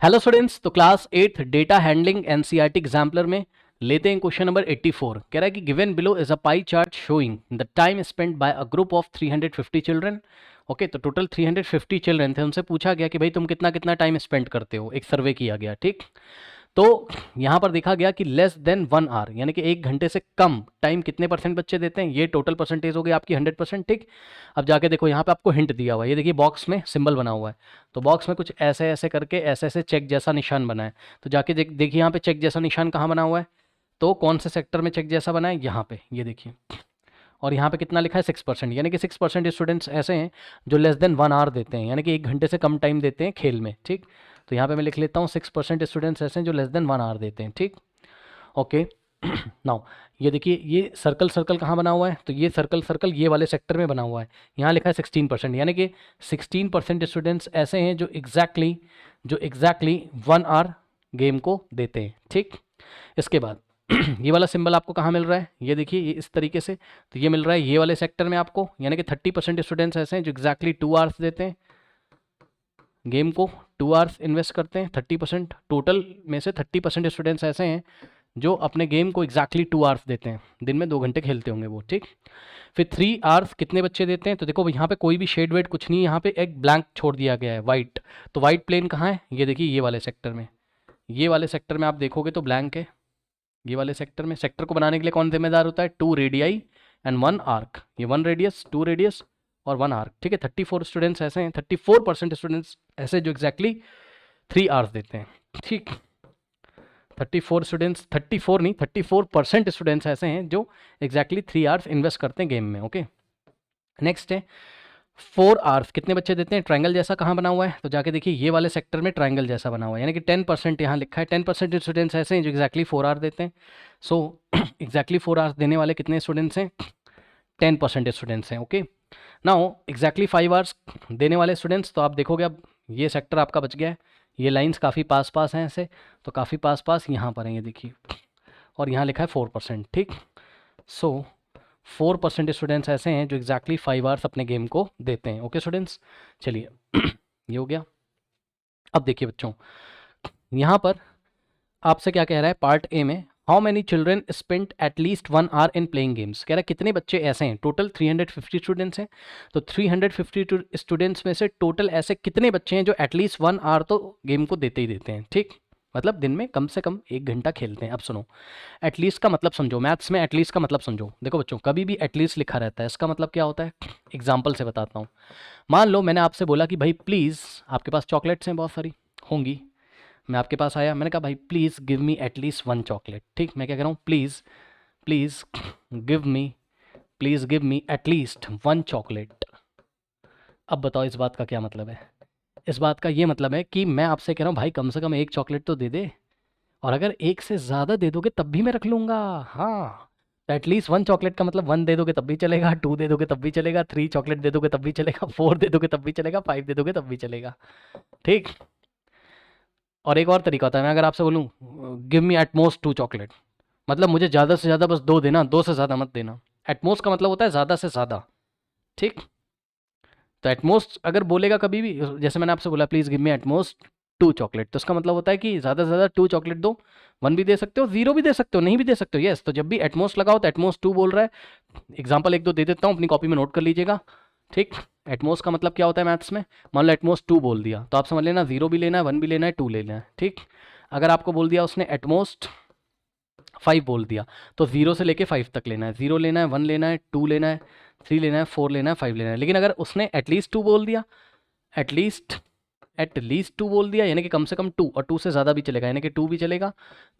Hello students, तो class 8 data handling NCERT exemplar में लेते हैं क्वेश्चन नंबर 84। कह रहा है कि given below is a pie chart showing the time spent by a group of 350 children. Okay, तो टोटल 350 चिल्ड्रन थे, उनसे पूछा गया कि भाई तुम कितना कितना टाइम स्पेंड करते हो, एक सर्वे किया गया। ठीक, तो यहाँ पर देखा गया कि लेस देन 1 आवर यानी कि 1 घंटे से कम टाइम कितने परसेंट बच्चे देते हैं। ये टोटल परसेंटेज हो गई आपकी 100%। ठीक, अब जाके देखो यहाँ पे आपको हिंट दिया हुआ है, ये देखिए बॉक्स में सिंबल बना हुआ है, तो बॉक्स में कुछ ऐसे ऐसे करके ऐसे ऐसे चेक जैसा निशान बना है। तो जाके देखिए यहाँ पे चेक जैसा निशान कहाँ बना हुआ है, तो कौन से सेक्टर में चेक जैसा बना है, यहाँ पे ये देखिए। और यहाँ पे कितना लिखा है 6%, यानी कि 6% स्टूडेंट्स ऐसे हैं जो लेस देन 1 आवर देते हैं, यानी कि 1 घंटे से कम टाइम देते हैं खेल में। ठीक, तो यहाँ पे मैं लिख लेता हूँ 6% स्टूडेंट्स ऐसे हैं जो लेस देन 1 आवर देते हैं। ठीक, ओके। नाउ ये देखिए, ये सर्कल सर्कल कहाँ बना हुआ है, तो ये सर्कल सर्कल ये वाले सेक्टर में बना हुआ है। यहाँ लिखा है 16%, यानी कि 16% स्टूडेंट्स ऐसे हैं जो एग्जैक्टली 1 आवर गेम को देते हैं। ठीक, इसके बाद ये वाला सिंबल आपको कहाँ मिल रहा है, ये देखिए, ये इस तरीके से, तो ये मिल रहा है ये वाले सेक्टर में आपको, यानी कि 30% स्टूडेंट्स ऐसे हैं जो एग्जैक्टली 2 आवर्स देते हैं गेम को, 2 आवर्स इन्वेस्ट करते हैं। 30% टोटल में से 30% स्टूडेंट्स ऐसे हैं जो अपने गेम को एग्जैक्टली 2 आवर्स देते हैं, दिन में 2 घंटे खेलते होंगे वो। ठीक, फिर 3 आवर्स कितने बच्चे देते हैं, तो देखो यहाँ पे कोई भी शेड वेड कुछ नहीं, यहाँ पे एक ब्लैंक छोड़ दिया गया है वाइट। तो वाइट प्लेन कहाँ है, ये देखिए ये वाले सेक्टर में, ये वाले सेक्टर में आप देखोगे तो ब्लैंक है। ये वाले सेक्टर में, सेक्टर को बनाने के लिए कौन जिम्मेदार होता है, 2 रेडियाई एंड 1 आर्क, ये 1 रेडियस 2 रेडियस और 1 आर्क। ठीक है, 34 स्टूडेंट्स ऐसे हैं, 34% स्टूडेंट्स ऐसे जो एग्जैक्टली 3 आवर्स देते हैं। ठीक, 34 स्टूडेंट्स, 34 नहीं 34% स्टूडेंट्स ऐसे हैं जो एग्जैक्टली 3 आवर्स इन्वेस्ट करते हैं गेम में। ओके, नेक्स्ट है 4 आवर्स कितने बच्चे देते हैं, ट्रायंगल जैसा कहाँ बना हुआ है, तो जाके देखिए ये वाले सेक्टर में ट्रायंगल जैसा बना हुआ है, यानी कि 10% यहाँ लिखा है। 10% स्टूडेंट्स ऐसे हैं जो एग्जैक्टली 4 आवर देते हैं। सो एग्जैक्टली 4 आवर्स देने वाले कितने स्टूडेंट्स हैं, 10% स्टूडेंट्स हैं। ओके, नाउ एग्जैक्टली 5 आवर्स देने वाले स्टूडेंट्स, तो आप देखोगे अब ये सेक्टर आपका बच गया है, ये लाइंस काफ़ी पास पास हैं ऐसे, तो काफ़ी पास पास यहाँ पर हैं, ये देखिए, और यहाँ लिखा है 4%। ठीक, सो 4% स्टूडेंट्स ऐसे हैं जो एग्जैक्टली 5 आवर्स अपने गेम को देते हैं। ओके स्टूडेंट्स, चलिए ये हो गया। अब देखिए बच्चों, यहाँ पर आपसे क्या कह रहा है पार्ट ए में, how many children spent at least 1 hour in playing games. कह रहा है कितने बच्चे ऐसे हैं, टोटल 350 स्टूडेंट्स हैं, तो 350 स्टूडेंट्स में से टोटल ऐसे कितने बच्चे हैं जो एटलीस्ट 1 आवर तो गेम को देते ही देते हैं। ठीक, मतलब दिन में कम से कम 1 घंटा खेलते हैं। अब सुनो, एटलीस्ट का मतलब समझो, मैथ्स में एटलीस्ट का मतलब समझो। देखो बच्चों, कभी भी एटलीस्ट लिखा रहता है, इसका मतलब क्या होता है, एग्जाम्पल से बताता हूँ। मान लो मैंने आपसे बोला कि भाई प्लीज़, आपके पास चॉकलेट्स हैं बहुत सारी होंगी, मैं आपके पास आया, मैंने कहा भाई please give me at least 1 chocolate. ठीक, मैं क्या कह रहा हूँ, please please give me please give me at least 1 chocolate. अब बताओ इस बात का क्या मतलब है, इस बात का ये मतलब है कि मैं आपसे कह रहा हूँ भाई कम से कम 1 चॉकलेट तो दे दे, और अगर एक से ज़्यादा दे दोगे तब भी मैं रख लूँगा। हाँ, तो एटलीस्ट 1 चॉकलेट का मतलब 1 दे दोगे तब भी चलेगा, 2 दे दोगे तब भी चलेगा, 3 चॉकलेट दे दोगे तब भी चलेगा, 4 दे दोगे तब भी चलेगा, 5 दे दोगे तब भी चलेगा। ठीक, और एक और तरीका होता है, मैं अगर आपसे बोलूँ give me at most 2 chocolate, मतलब मुझे ज़्यादा से ज़्यादा बस 2 देना, 2 से ज़्यादा मत देना। एट मोस्ट का मतलब होता है ज़्यादा से ज़्यादा। ठीक, तो एट मोस्ट अगर बोलेगा कभी भी, जैसे मैंने आपसे बोला please give me at most 2 chocolate, तो उसका मतलब होता है कि ज़्यादा से ज़्यादा 2 चॉकलेट दो। 1 भी दे सकते हो, 0 भी दे सकते हो, नहीं भी दे सकते हो। यस, तो जब भी एटमोस्ट लगाओ तो एटमोस्ट 2 बोल रहा है। एग्जाम्पल 1 2 दे देता हूँ, अपनी कॉपी में नोट कर लीजिएगा। ठीक, एटमोस्ट का मतलब क्या होता है मैथ्स में, मान लो एटमोस्ट 2 बोल दिया, तो आप समझ लेना 0 भी लेना है, 1 भी लेना है, 2 लेना है। ठीक, अगर आपको बोल दिया उसने एटमोस्ट 5 बोल दिया, तो 0 से लेके 5 तक लेना है, 0 लेना है, 1 लेना है, 2 लेना है, 3 लेना है, 4 लेना है, 5 लेना है। लेकिन अगर उसने एटलीस्ट 2 बोल दिया, एटलीस्ट 2 बोल दिया, यानी कि कम से कम 2, और 2 से ज़्यादा भी चलेगा, यानी कि 2 भी चलेगा,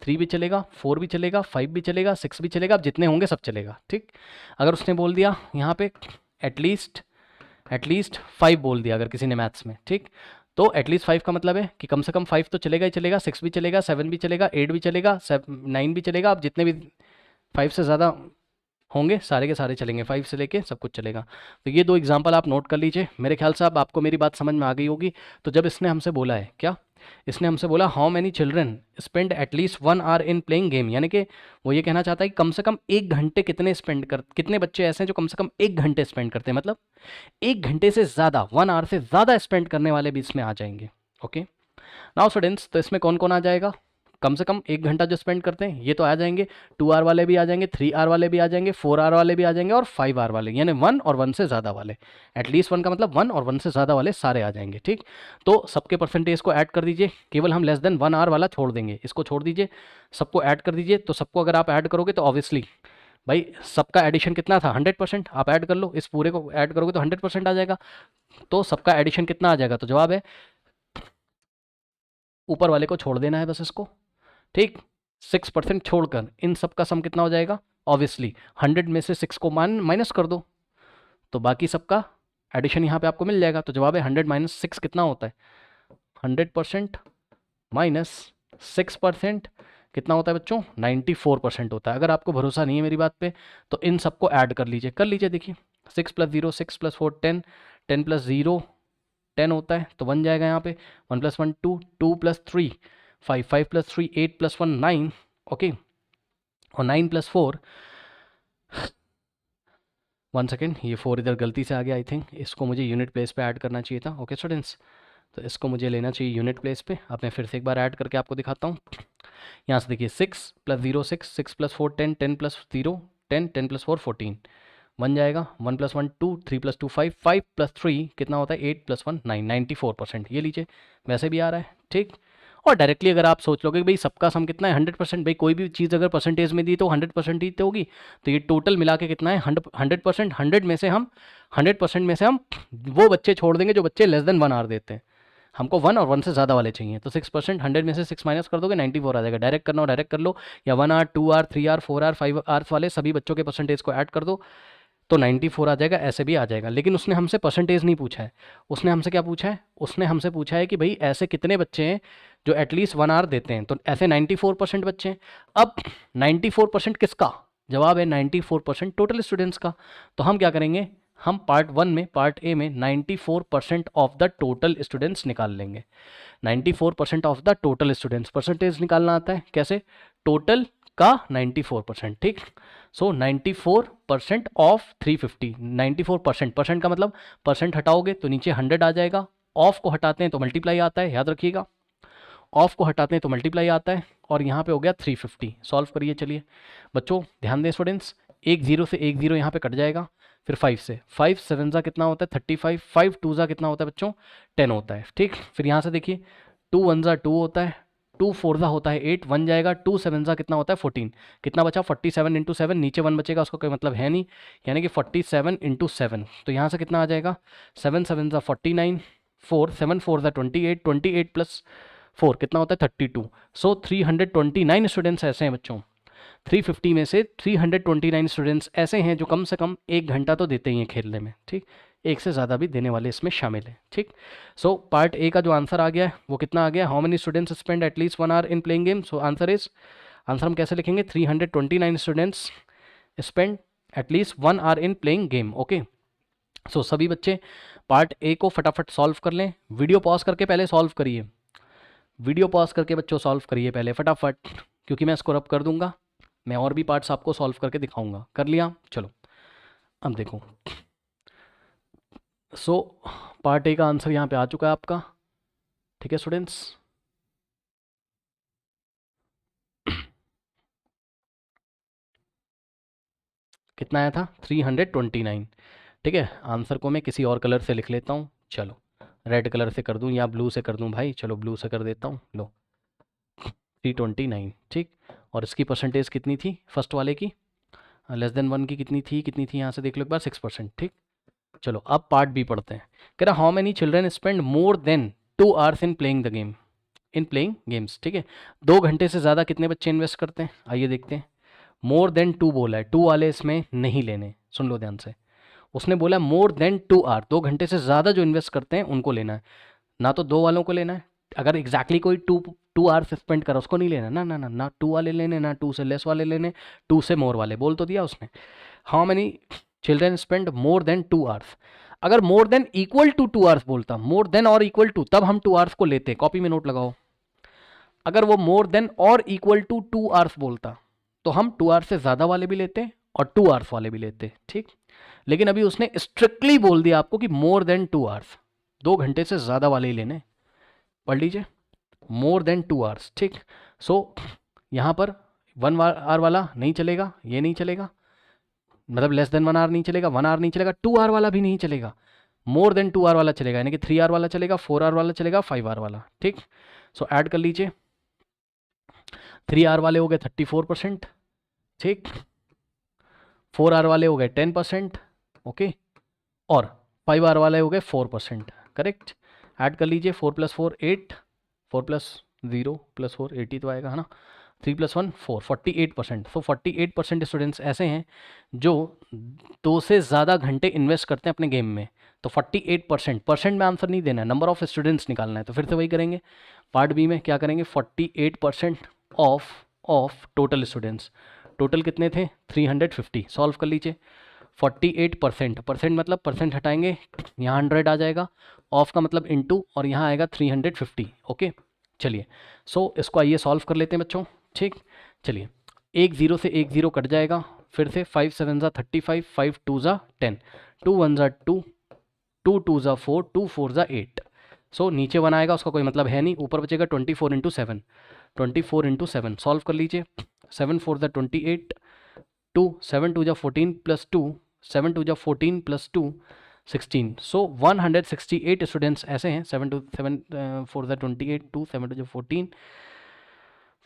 3 भी चलेगा, 4 भी चलेगा, 5 भी चलेगा, 6 भी चलेगा, अब जितने होंगे सब चलेगा। ठीक, अगर उसने बोल दिया यहाँ पे एटलीस्ट 5 बोल दिया अगर किसी ने मैथ्स में, ठीक, तो एटलीस्ट 5 का मतलब है कि कम से कम 5 तो चलेगा ही चलेगा, 6 भी चलेगा, 7 भी चलेगा, 8 भी चलेगा, 9 भी चलेगा, अब जितने भी 5 से ज़्यादा होंगे सारे के सारे चलेंगे, 5 से लेके सब कुछ चलेगा। तो ये 2 एग्जाम्पल आप नोट कर लीजिए। मेरे ख्याल से अब आपको मेरी बात समझ में आ गई होगी। तो जब इसने हमसे बोला है क्या, इसने हमसे बोला how many children spend at least 1 hour in playing game, यानी कि वो ये कहना चाहता है कि कम से कम 1 घंटे कितने बच्चे ऐसे हैं जो कम से कम 1 घंटे स्पेंड करते हैं, मतलब 1 घंटे से ज़्यादा, 1 आवर से ज़्यादा स्पेंड करने वाले भी इसमें आ जाएंगे। ओके, नाउ स्टूडेंट्स, तो इसमें कौन कौन आ जाएगा? कम से कम 1 घंटा जो स्पेंड करते हैं ये तो आ जाएंगे, 2 आवर वाले भी आ जाएंगे, 3 आवर वाले भी आ जाएंगे, 4 आवर वाले भी आ जाएंगे और 5 आवर वाले, यानी 1 और 1 से ज़्यादा वाले। एटलीस्ट 1 का मतलब 1 और 1 से ज़्यादा वाले सारे आ जाएंगे। ठीक, तो सबके परसेंटेज को ऐड कर दीजिए, केवल हम लेस देन 1 आवर वाला छोड़ देंगे, इसको छोड़ दीजिए, सबको ऐड कर दीजिए। तो सबको अगर आप ऐड करोगे तो ऑब्वियसली भाई सबका एडिशन कितना था? 100%। आप ऐड कर लो, इस पूरे को ऐड करोगे तो 100% आ जाएगा। तो सबका एडिशन कितना आ जाएगा? तो जवाब है ऊपर वाले को छोड़ देना है बस इसको। ठीक, 6% छोड़कर इन सब का सम कितना हो जाएगा? ऑब्वियसली 100 में से 6 को माइनस कर दो तो बाकी सबका एडिशन यहाँ पे आपको मिल जाएगा। तो जवाब है 100 माइनस 6 कितना होता है? 100% माइनस 6% कितना होता है बच्चों? 94% होता है। अगर आपको भरोसा नहीं है मेरी बात पे तो इन सबको ऐड कर लीजिए। देखिए 6 + 0 6 + 4 10, 10 + 0 10 होता है तो 1 जाएगा यहाँ पे, 1 + 1 2, 2 + 3 5, 5 + 3 8 + 1 9, ओके, और 9 + 4 1 सेकेंड, ये 4 इधर गलती से आ गया, आई थिंक इसको मुझे यूनिट प्लेस पे ऐड करना चाहिए था। ओके स्टूडेंट्स, तो इसको मुझे लेना चाहिए यूनिट प्लेस पे। अब मैं फिर से एक बार ऐड करके आपको दिखाता हूँ। यहाँ से देखिए 6 + 0 6, 6 + 4 10, 10 + 0 10, 10 + 4 14, 1 जाएगा, 1 + 1 2, 3 + 2 5, 5 + 3 कितना होता है? 8 + 1 9, 94%। ये लीजिए, वैसे भी आ रहा है। ठीक, और डायरेक्टली अगर आप सोच लोगे कि भाई सबका सम कितना है? 100%। भाई कोई भी चीज़ अगर परसेंटेज में दी तो 100% ही तो होगी, तो ये टोटल मिला के कितना है? 100%। 100% में से हम वो बच्चे छोड़ देंगे जो बच्चे लेस देन 1 आवर देते हैं। हमको 1 और 1 से ज़्यादा वाले चाहिए, तो 6%, 100 में से 6 माइनस कर दोगे 94 आ जाएगा। डायरेक्ट करना हो डायरेक्ट कर लो, या 1 hour 2 hour 3 hour 4 hour 5 hours वाले सभी बच्चों के परसेंटेज को ऐड कर दो तो 94 आ जाएगा। ऐसे भी आ जाएगा, लेकिन उसने हमसे परसेंटेज नहीं पूछा है। उसने हमसे क्या पूछा है? उसने हमसे पूछा है कि भाई ऐसे कितने बच्चे हैं जो एटलीस्ट 1 आवर देते हैं, तो ऐसे 94% बच्चे हैं। अब 94% किसका? जवाब है 94% टोटल स्टूडेंट्स का। तो हम क्या करेंगे? हम पार्ट 1 में, पार्ट ए में 94% ऑफ द टोटल स्टूडेंट्स निकाल लेंगे। 94% of the total students, percentage निकालना आता है कैसे? टोटल का 94%। ठीक, सो 94% ऑफ 350, 94%, परसेंट का मतलब परसेंट हटाओगे तो नीचे 100 आ जाएगा, ऑफ को हटाते हैं तो मल्टीप्लाई आता है, याद रखिएगा, ऑफ को हटाते हैं तो मल्टीप्लाई आता है, और यहाँ पे हो गया 350। सॉल्व करिए। चलिए बच्चों ध्यान दें स्टूडेंट्स, एक जीरो से एक जीरो यहाँ पे कट जाएगा, फिर 5 से 5 7 ज़ा कितना होता है? 35, 5 2 ज़ा कितना होता है बच्चों? 10 होता है। ठीक, फिर यहाँ से देखिए 2 1 ज़ा 2 होता है, 2 4 ज़ा होता है 8, 1 जाएगा, 2 7 ज़ा कितना होता है? 14, कितना बचा? 47 × 7, नीचे 1 बचेगा उसका कोई मतलब है नहीं, यानी कि 47 × 7, तो यहाँ से कितना आ जाएगा? 7 7 ज़ा 49, 4 7 4 ज़ा 28, 28 + 4 कितना होता है? 32। सो 329 स्टूडेंट्स ऐसे हैं बच्चों, 350 में से 329 स्टूडेंट्स ऐसे हैं जो कम से कम 1 घंटा तो देते ही हैं खेलने में। ठीक, एक से ज़्यादा भी देने वाले इसमें शामिल हैं। ठीक, सो पार्ट ए का जो आंसर आ गया है वो कितना आ गया? How many students spend at least 1 hour in playing game? So answer हम कैसे लिखेंगे? 329 students spend at least 1 hour in playing game. Okay, so सभी बच्चे पार्ट ए को फटाफट सॉल्व कर लें। वीडियो पॉज करके पहले सॉल्व करिए, वीडियो पॉज करके बच्चों सॉल्व करिए पहले फटाफट, क्योंकि मैं इसको रब कर दूंगा, मैं और भी पार्ट्स आपको सॉल्व करके दिखाऊंगा। कर लिया? चलो अब देखो। सो पार्ट ए का आंसर यहाँ पे आ चुका है आपका। ठीक है स्टूडेंट्स, कितना आया था? 329। ठीक है, आंसर को मैं किसी और कलर से लिख लेता हूँ। चलो रेड कलर से कर दूँ या ब्लू से कर दूँ भाई? चलो ब्लू से कर देता हूँ। लो 329। ठीक, और इसकी परसेंटेज कितनी थी फर्स्ट वाले की? लेस देन 1 की कितनी थी यहाँ से देख लो एक बार, 6%। ठीक, चलो अब पार्ट बी पढ़ते हैं। कह रहा how many children spend more than 2 hours in playing the game, in playing games. ठीक है, 2 घंटे से ज़्यादा कितने बच्चे इन्वेस्ट करते हैं? आइए देखते हैं। मोर देन 2 बोला है, 2 वाले इसमें नहीं लेने, सुन लो ध्यान से। उसने बोला मोर देन 2 आवर, 2 घंटे से ज़्यादा जो इन्वेस्ट करते हैं उनको लेना है, ना तो 2 वालों को लेना है। अगर एग्जैक्टली कोई 2 आवर्स स्पेंड करा उसको नहीं लेना, ना ना ना ना 2 वाले लेने, ना 2 से लेस वाले लेने, 2 से मोर वाले। बोल तो दिया उसने। How many children spend more than 2 hours. अगर more than equal to 2 hours बोलता, मोर देन और इक्वल टू, तब हम 2 आवर्स को लेते। कॉपी में नोट लगाओ। अगर वो मोर देन और इक्वल टू 2 आवर्स बोलता तो हम 2 आवर्स से ज़्यादा वाले भी लेते और 2 आवर्स वाले भी लेते। ठीक, लेकिन अभी उसने स्ट्रिक्टली बोल दिया आपको कि मोर देन 2 आवर्स, 2 घंटे से ज़्यादा वाले ही लेने। पढ़ लीजिए। मोर देन 2 आवर्स, ठीक। सो यहाँ पर 1 आवर वाला नहीं चलेगा, ये नहीं चलेगा, मतलब लेस देन 1 आवर नहीं चलेगा, 1 आवर नहीं चलेगा, 2 आवर वाला भी नहीं चलेगा, मोर देन 2 आवर वाला चलेगा, यानी कि 3 आवर वाला चलेगा, 4 आवर वाला चलेगा, 5 आवर वाला, ठीक। सो ऐड कर लीजिए, 3 आवर वाले हो गए 34%, ठीक, 4 आवर वाले हो गए 10%, ओके, और 5 आवर वाले हो गए 4%, करेक्ट। ऐड कर लीजिए, 4 + 4 8, 4 + 0 + 4 80 तो आएगा, है ना, 3 + 1 4, 48%। सो 48% स्टूडेंट्स ऐसे हैं जो 2 से ज़्यादा घंटे इन्वेस्ट करते हैं अपने गेम में। तो 48%, परसेंट में आंसर नहीं देना है, नंबर ऑफ स्टूडेंट्स निकालना है। तो फिर से वही करेंगे, पार्ट बी में क्या करेंगे, 48% ऑफ टोटल स्टूडेंट्स। टोटल कितने थे, 350। सॉल्व कर लीजिए, 48%, परसेंट मतलब परसेंट हटाएंगे, यहाँ 100 आ जाएगा, ऑफ का मतलब इनटू, और यहाँ आएगा 350, ओके। चलिए, सो इसको आइए सॉल्व कर लेते हैं बच्चों, ठीक। चलिए, एक 0 से एक 0 कट जाएगा, फिर से 5 7 ज़ा 35, 5 2 ज़ा 10, 2 1 ज़ा 2, 2 2 ज़ा 4, 2 4 ज़ा 8। सो नीचे 1 आएगा, उसका कोई मतलब है नहीं, ऊपर बचेगा 24 × 7, 24 × 7। सॉल्व कर लीजिए, 7 4 ज़ा 28, 2 7 2 ज़ा 14 + 2, 7 2 ज़ा 14 + 2 16। सो 168 स्टूडेंट्स ऐसे हैं, 7 4 ज़ा 28, 2 7 2 ज़ा 14,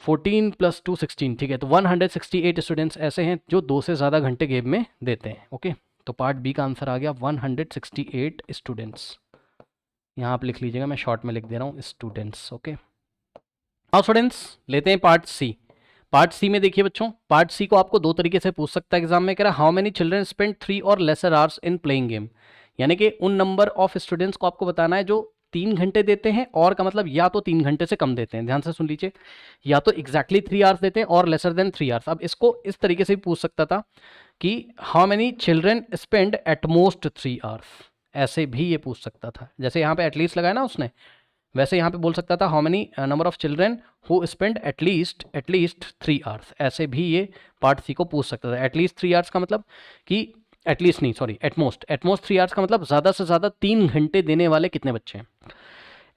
14 + 2 16, ठीक है। तो 168 स्टूडेंट्स ऐसे हैं जो 2 से ज़्यादा घंटे गेम में देते हैं, ओके। तो पार्ट बी का आंसर आ गया 168 स्टूडेंट्स। यहाँ आप लिख लीजिएगा, मैं शॉर्ट में लिख दे रहा हूँ स्टूडेंट्स, ओके। अब स्टूडेंट्स लेते हैं पार्ट सी। पार्ट सी में देखिए बच्चों, पार्ट सी को आपको 2 तरीके से पूछ सकता है एग्जाम में, कह रहा है हाउ मेनी चिल्ड्रन स्पेंड 3 और lesser hours in playing game, यानी कि उन नंबर ऑफ स्टूडेंट्स को आपको बताना है जो 3 घंटे देते हैं, और का मतलब या तो 3 घंटे से कम देते हैं, ध्यान से सुन लीजिए, या तो एग्जैक्टली 3 आवर्स देते हैं और लेसर देन 3 आवर्स। अब इसको इस तरीके से भी पूछ सकता था कि how many children spend at most 3 hours, ऐसे भी ये पूछ सकता था। जैसे यहाँ पे एटलीस्ट लगाया ना उसने, वैसे यहाँ पे बोल सकता था how many number of children who spend at least 3 hours, ऐसे भी ये पार्ट सी को पूछ सकता था। एटलीस्ट 3 आवर्स का मतलब कि एटलीस्ट नहीं, सॉरी, एटमोस्ट 3 आवर्स का मतलब ज़्यादा से ज़्यादा 3 घंटे देने वाले कितने बच्चे हैं,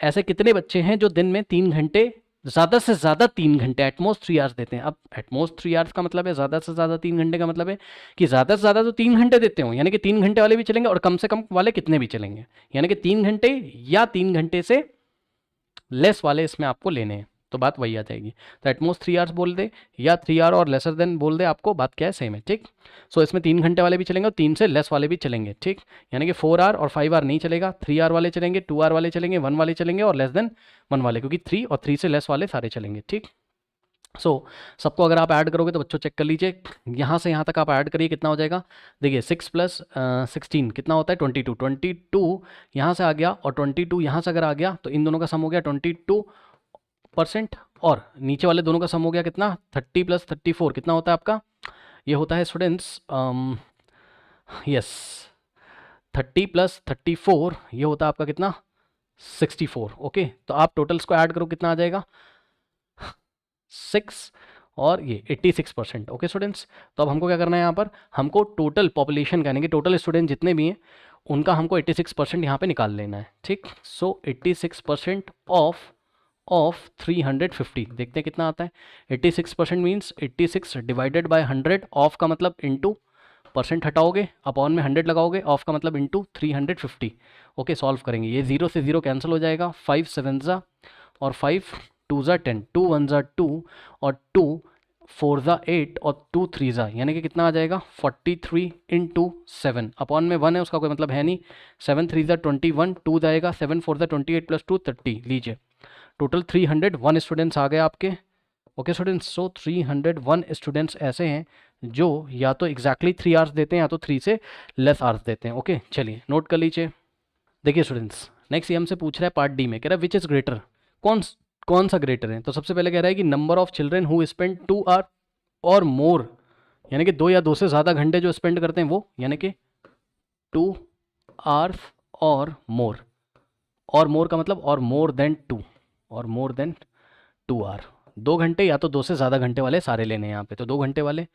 ऐसे कितने बच्चे हैं जो दिन में 3 घंटे, ज़्यादा से ज़्यादा 3 घंटे, एटमोस्ट 3 आवर्स देते हैं। अब एटमोस्ट 3 आवर्स का मतलब है ज़्यादा से ज़्यादा 3 घंटे का मतलब है कि ज़्यादा से ज़्यादा तो 3 घंटे देते हो, यानी कि 3 घंटे वाले भी चलेंगे और कम से कम वाले कितने भी चलेंगे, यानी कि 3 घंटे या 3 घंटे से लेस वाले इसमें आपको लेने हैं, तो बात वही आ जाएगी। तो एटमोस्ट 3 आवर्स बोल दे या 3 आवर और लेसर देन बोल दे, आपको बात क्या है, सेम है, ठीक। सो इसमें 3 घंटे वाले भी चलेंगे और 3 से लेस वाले भी चलेंगे, ठीक। यानी कि 4 आवर और 5 आवर नहीं चलेगा, 3 आवर वाले चलेंगे, 2 आवर वाले चलेंगे, 1 वाले चलेंगे और लेस देन 1 वाले, क्योंकि 3 और 3 से लेस वाले सारे चलेंगे, ठीक। सो सबको अगर आप ऐड करोगे तो बच्चों चेक कर लीजिए, यहाँ से यहाँ तक आप ऐड करिए, कितना हो जाएगा, देखिए 6 + 16 कितना होता है, 22, 22 यहाँ से आ गया और 22 यहाँ से अगर आ गया तो इन दोनों का सम हो गया 22%, और नीचे वाले दोनों का सम हो गया कितना, 30 + 34 कितना होता है आपका, ये होता है स्टूडेंट्स, यस 30 + 34 ये होता है आपका कितना, 64, ओके। तो आप टोटल्स को ऐड करो, कितना आ जाएगा, 6 और ये 86%, ओके स्टूडेंट्स। तो अब हमको क्या करना है, यहाँ पर हमको टोटल पॉपुलेशन का, यानी कि टोटल स्टूडेंट जितने भी हैं उनका हमको 86% यहाँ पे निकाल लेना है, ठीक। सो 86% ऑफ 350, देखते हैं कितना आता है। 86% मीन्स 86 डिवाइडेड बाय 100, ऑफ का मतलब इंटू, परसेंट हटाओगे, अपॉन में 100 लगाओगे, ऑफ का मतलब इंटू 350, ओके। सॉल्व करेंगे, ये 0 से 0 कैंसिल हो जाएगा, 5 7 ज़ा और 5 2 ज़ा 10, 2 1 ज़ा 2 और 2 4 ज़ा 8 और 2 3 ज़ा, यानी कि कितना आ जाएगा, 43 × 7, अपॉन में 1 है, उसका कोई मतलब है नहीं, 7 3 ज़ा 21, 2 जाएगा, 7 4 ज़ा 28 + 2 30, लीजिए टोटल 301 स्टूडेंट्स आ गए आपके, ओके स्टूडेंट्स। सो 301 स्टूडेंट्स ऐसे हैं जो या तो एग्जैक्टली 3 आवर्स देते हैं या तो 3 से लेस आवर्स देते हैं, ओके। चलिए नोट कर लीजिए। देखिए स्टूडेंट्स, नेक्स्ट ये हमसे पूछ रहा है पार्ट डी में, कह रहा है विच इज़ ग्रेटर, कौन सा ग्रेटर है। तो सबसे पहले कह रहा है कि number of children who spend 2 hour और मोर, यानी कि 2 या 2 से ज़्यादा घंटे जो स्पेंड करते हैं वो, यानी कि 2 आवर्स और मोर, और मोर का मतलब और मोर देन 2, और मोर देन 2 आवर, 2 घंटे या तो 2 से ज़्यादा घंटे वाले सारे लेने हैं यहाँ पे। तो 2 घंटे वाले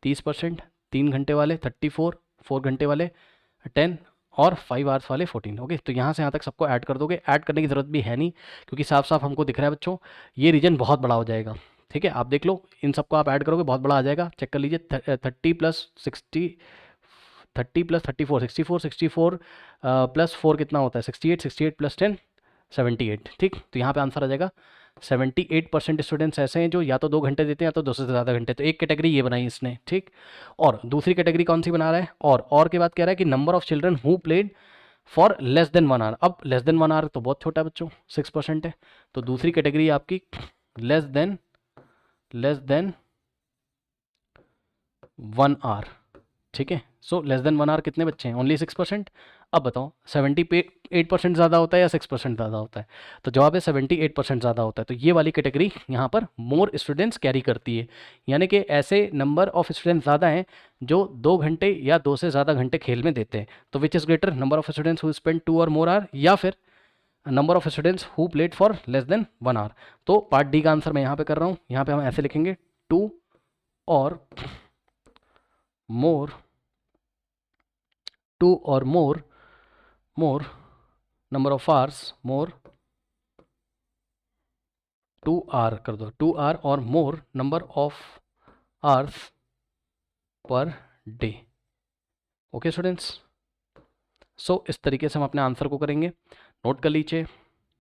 30%, 3 घंटे वाले 34, 4 घंटे वाले 10 और 5 आवर्स वाले 14। ओके, तो यहाँ से यहाँ तक सबको ऐड कर दोगे। ऐड करने की ज़रूरत भी है नहीं क्योंकि साफ साफ हमको दिख रहा है बच्चों, ये रीजन बहुत बड़ा हो जाएगा। ठीक है, आप देख लो, इन सबको आप ऐड करोगे बहुत बड़ा आ जाएगा। चेक कर लीजिए, 30 प्लस 60, 30 प्लस 34, 64, 64 प्लस 4 कितना होता है, 68, 68 प्लस 10, 78। ठीक, तो यहाँ पे आंसर आ जाएगा 78% स्टूडेंट्स ऐसे हैं जो या तो 2 घंटे देते हैं या तो 2 से ज़्यादा घंटे। तो एक कैटेगरी ये बनाई इसने। ठीक, और दूसरी कैटेगरी कौन सी बना रहा है, और के बाद कह रहा है कि number of children who played for less than 1 hour. अब लेस देन 1 आवर तो बहुत छोटा है बच्चों, 6% है। तो दूसरी कैटेगरी आपकी लेस देन 1 आवर। ठीक है, सो लेस देन 1 आवर कितने बच्चे हैं, ओनली 6%। अब बताओ 78% ज़्यादा होता है या 6% ज़्यादा होता है, तो जवाब है 78% ज़्यादा होता है। तो ये वाली कैटेगरी यहाँ पर मोर स्टूडेंट्स कैरी करती है, यानी कि ऐसे नंबर ऑफ स्टूडेंट्स ज़्यादा हैं जो 2 घंटे या 2 से ज़्यादा घंटे खेल में देते हैं। तो which is greater, number of students who spend 2 और मोर आवर या फिर number of students who played for less than 1 hour. तो पार्ट डी का आंसर मैं यहाँ पे कर रहा हूँ। यहाँ पे हम ऐसे लिखेंगे 2 और मोर, 2 और more number of hours, more 2 or कर दो, 2 आर और more number of hours per day. Okay students, so इस तरीके से हम अपने आंसर को करेंगे। नोट कर लीजिए,